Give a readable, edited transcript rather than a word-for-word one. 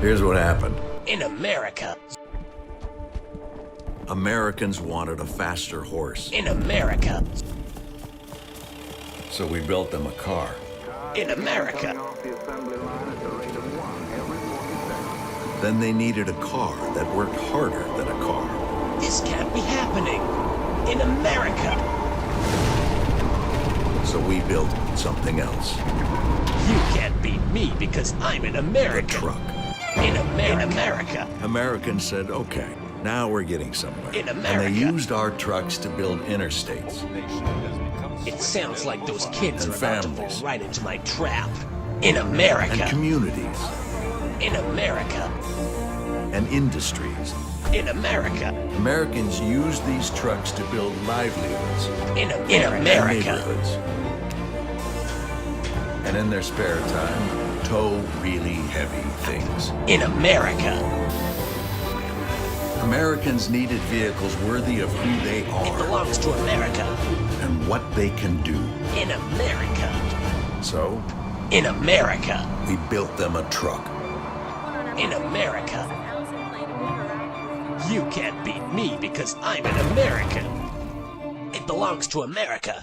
Here's what happened. In America. Americans wanted a faster horse. In America. So we built them a car. In America. Then they needed a car that worked harder than a car. This can't be happening. In America. So we built something else. You can't beat me because I'm an A American. truck. In America. Americans said, okay, now we're getting somewhere. In And America. they used our trucks to build interstates. It sounds like those kids And are about to families. fall right into my trap. In America. And communities. In America. And industries. In America. Americans used these trucks to build livelihoods. In And America. neighborhoods. And in their spare time, tow really heavy things. In America. Americans needed vehicles worthy of who they It are belongs to America. and what they can do. In America. So, In America. we built them a truck. In America. You can't beat me because I'm an American. It belongs to America.